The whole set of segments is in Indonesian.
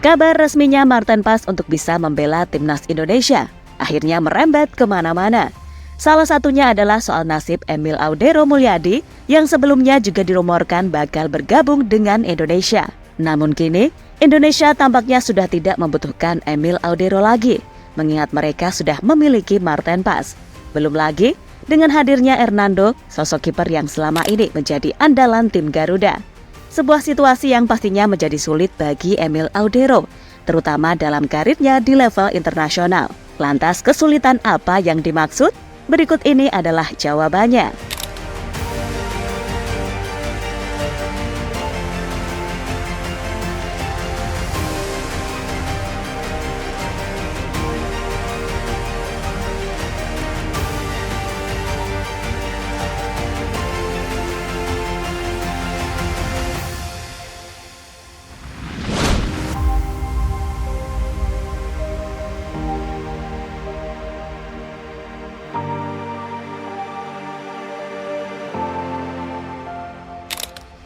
Kabar resminya Marten Paes untuk bisa membela timnas Indonesia akhirnya merembet kemana-mana. Salah satunya adalah soal nasib Emil Audero Mulyadi yang sebelumnya juga dirumorkan bakal bergabung dengan Indonesia. Namun kini, Indonesia tampaknya sudah tidak membutuhkan Emil Audero lagi, mengingat mereka sudah memiliki Marten Paes. Belum lagi dengan hadirnya Hernando, sosok kiper yang selama ini menjadi andalan tim Garuda. Sebuah situasi yang pastinya menjadi sulit bagi Emil Audero, terutama dalam karirnya di level internasional. Lantas kesulitan apa yang dimaksud? Berikut ini adalah jawabannya.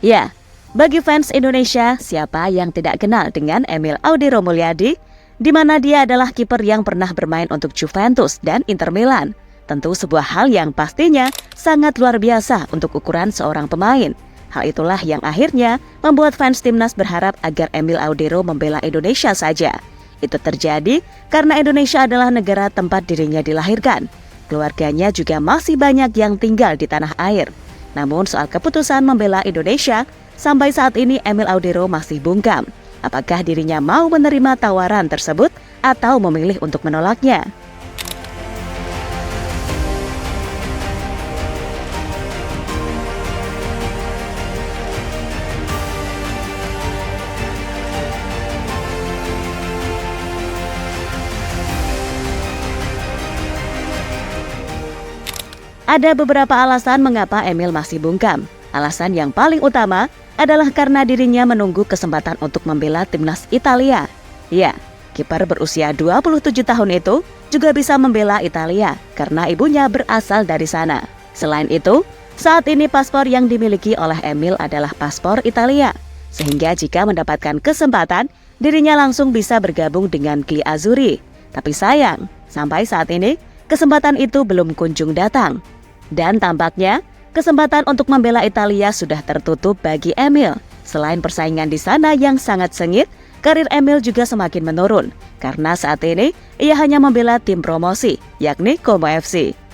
Ya, bagi fans Indonesia, siapa yang tidak kenal dengan Emil Audero Mulyadi, di mana dia adalah kiper yang pernah bermain untuk Juventus dan Inter Milan. Tentu sebuah hal yang pastinya sangat luar biasa untuk ukuran seorang pemain. Hal itulah yang akhirnya membuat fans timnas berharap agar Emil Audero membela Indonesia saja. Itu terjadi karena Indonesia adalah negara tempat dirinya dilahirkan. Keluarganya juga masih banyak yang tinggal di tanah air. Namun soal keputusan membela Indonesia, sampai saat ini Emil Audero masih bungkam. Apakah dirinya mau menerima tawaran tersebut atau memilih untuk menolaknya? Ada beberapa alasan mengapa Emil masih bungkam. Alasan yang paling utama adalah karena dirinya menunggu kesempatan untuk membela timnas Italia. Ya, kiper berusia 27 tahun itu juga bisa membela Italia karena ibunya berasal dari sana. Selain itu, saat ini paspor yang dimiliki oleh Emil adalah paspor Italia. Sehingga jika mendapatkan kesempatan, dirinya langsung bisa bergabung dengan Gli Azzurri. Tapi sayang, sampai saat ini kesempatan itu belum kunjung datang. Dan tampaknya kesempatan untuk membela Italia sudah tertutup bagi Emil. Selain persaingan di sana yang sangat sengit, karir Emil juga semakin menurun. Karena saat ini ia hanya membela tim promosi, yakni Como FC.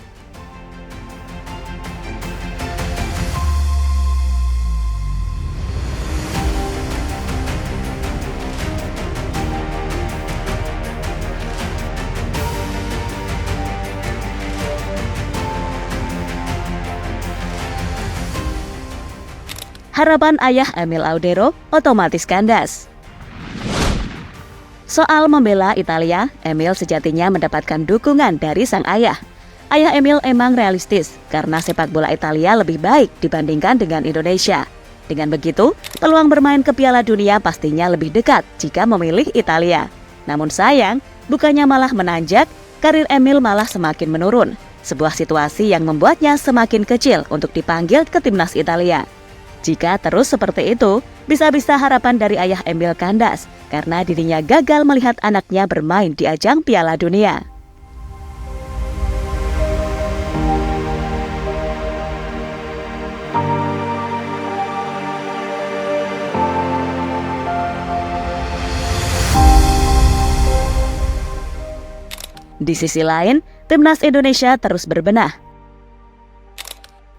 Harapan ayah Emil Audero otomatis kandas. Soal membela Italia, Emil sejatinya mendapatkan dukungan dari sang ayah. Ayah Emil emang realistis karena sepak bola Italia lebih baik dibandingkan dengan Indonesia. Dengan begitu, peluang bermain ke Piala Dunia pastinya lebih dekat jika memilih Italia. Namun sayang, bukannya malah menanjak, karir Emil malah semakin menurun. Sebuah situasi yang membuatnya semakin kecil untuk dipanggil ke timnas Italia. Jika terus seperti itu, bisa-bisa harapan dari ayah Emil kandas karena dirinya gagal melihat anaknya bermain di ajang Piala Dunia. Di sisi lain, timnas Indonesia terus berbenah.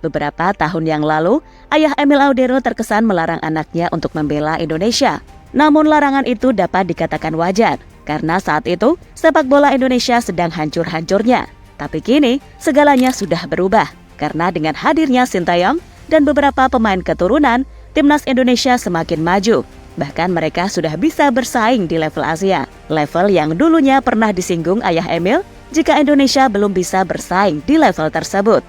Beberapa tahun yang lalu, ayah Emil Audero terkesan melarang anaknya untuk membela Indonesia. Namun larangan itu dapat dikatakan wajar, karena saat itu sepak bola Indonesia sedang hancur-hancurnya. Tapi kini segalanya sudah berubah, karena dengan hadirnya Sintayong dan beberapa pemain keturunan, timnas Indonesia semakin maju. Bahkan mereka sudah bisa bersaing di level Asia, level yang dulunya pernah disinggung ayah Emil jika Indonesia belum bisa bersaing di level tersebut.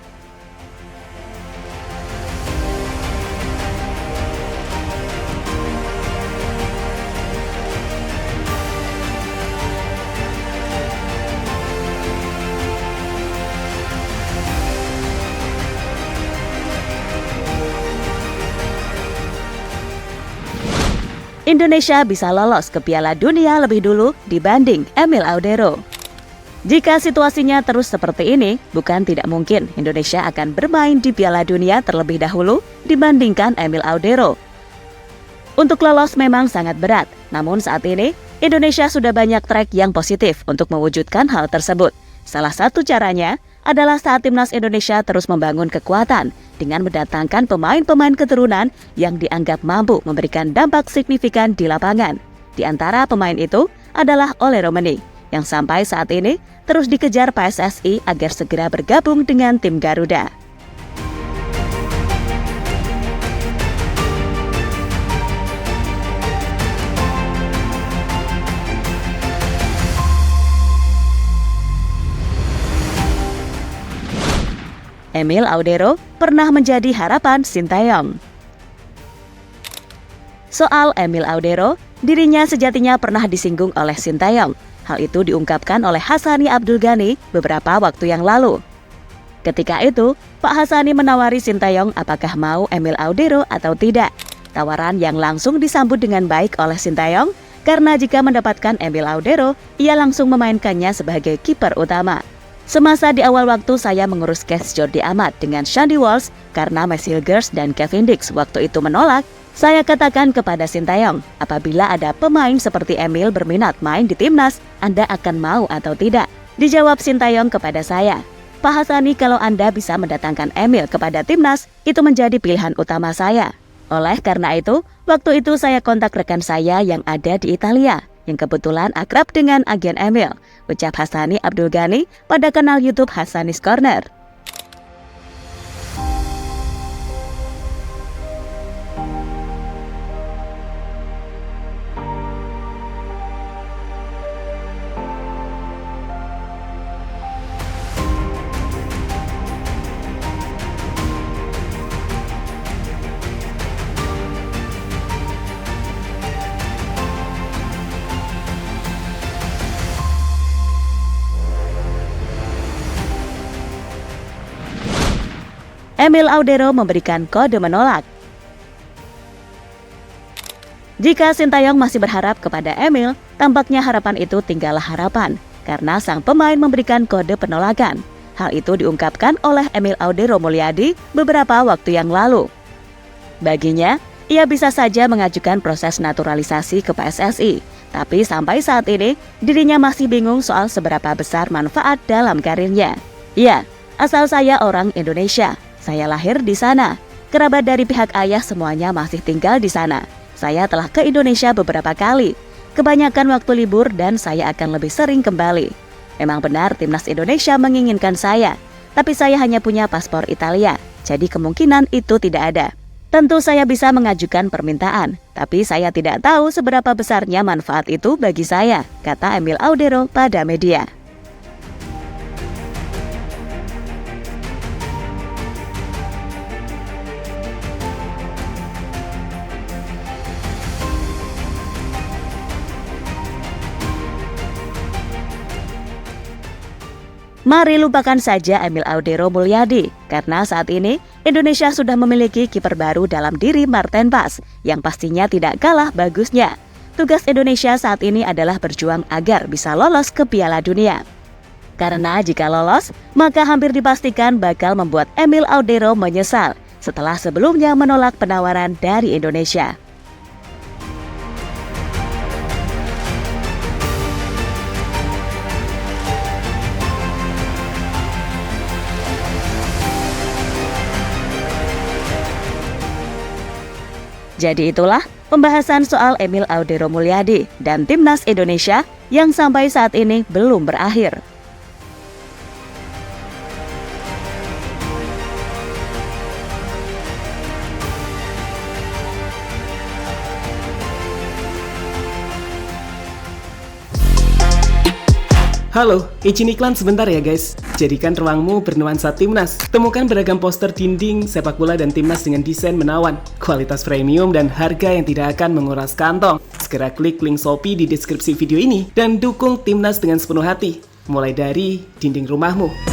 Indonesia bisa lolos ke Piala Dunia lebih dulu dibanding Emil Audero. Jika situasinya terus seperti ini, bukan tidak mungkin Indonesia akan bermain di Piala Dunia terlebih dahulu dibandingkan Emil Audero. Untuk lolos memang sangat berat, namun saat ini Indonesia sudah banyak track yang positif untuk mewujudkan hal tersebut. Salah satu caranya adalah saat timnas Indonesia terus membangun kekuatan dengan mendatangkan pemain-pemain keturunan yang dianggap mampu memberikan dampak signifikan di lapangan. Di antara pemain itu adalah Ole Romeni, yang sampai saat ini terus dikejar PSSI agar segera bergabung dengan tim Garuda. Emil Audero pernah menjadi harapan Sintayong. Soal Emil Audero, dirinya sejatinya pernah disinggung oleh Sintayong. Hal itu diungkapkan oleh Hassani Abdul Ghani beberapa waktu yang lalu. Ketika itu, Pak Hassani menawari Sintayong apakah mau Emil Audero atau tidak. Tawaran yang langsung disambut dengan baik oleh Sintayong, karena jika mendapatkan Emil Audero, ia langsung memainkannya sebagai kiper utama. Semasa di awal waktu saya mengurus case Jordi Amat dengan Shandy Walsh karena Max Hilgers dan Kevin Dix waktu itu menolak, saya katakan kepada Sintayong, apabila ada pemain seperti Emil berminat main di timnas, Anda akan mau atau tidak? Dijawab Sintayong kepada saya, Pak Hassani, kalau Anda bisa mendatangkan Emil kepada timnas, itu menjadi pilihan utama saya. Oleh karena itu, waktu itu saya kontak rekan saya yang ada di Italia, yang kebetulan akrab dengan agen Emil, ucap Hassani Abdul Ghani pada kanal YouTube Hassani's Corner. Emil Audero memberikan kode menolak. Jika Sintayong masih berharap kepada Emil, tampaknya harapan itu tinggallah harapan, karena sang pemain memberikan kode penolakan. Hal itu diungkapkan oleh Emil Audero Mulyadi beberapa waktu yang lalu. Baginya, ia bisa saja mengajukan proses naturalisasi ke PSSI, tapi sampai saat ini, dirinya masih bingung soal seberapa besar manfaat dalam karirnya. Ya, asal saya orang Indonesia. Saya lahir di sana. Kerabat dari pihak ayah semuanya masih tinggal di sana. Saya telah ke Indonesia beberapa kali. Kebanyakan waktu libur dan saya akan lebih sering kembali. Memang benar timnas Indonesia menginginkan saya, tapi saya hanya punya paspor Italia, jadi kemungkinan itu tidak ada. Tentu saya bisa mengajukan permintaan, tapi saya tidak tahu seberapa besarnya manfaat itu bagi saya, kata Emil Audero pada media. Mari lupakan saja Emil Audero Mulyadi, karena saat ini Indonesia sudah memiliki kiper baru dalam diri Marten Pas, yang pastinya tidak kalah bagusnya. Tugas Indonesia saat ini adalah berjuang agar bisa lolos ke Piala Dunia. Karena jika lolos, maka hampir dipastikan bakal membuat Emil Audero menyesal, setelah sebelumnya menolak penawaran dari Indonesia. Jadi itulah pembahasan soal Emil Audero Mulyadi dan timnas Indonesia yang sampai saat ini belum berakhir. Halo, izin iklan sebentar ya guys. Jadikan ruangmu bernuansa timnas. Temukan beragam poster dinding, sepak bola dan timnas dengan desain menawan, kualitas premium dan harga yang tidak akan menguras kantong. Segera klik link Shopee di deskripsi video ini dan dukung timnas dengan sepenuh hati. Mulai dari dinding rumahmu.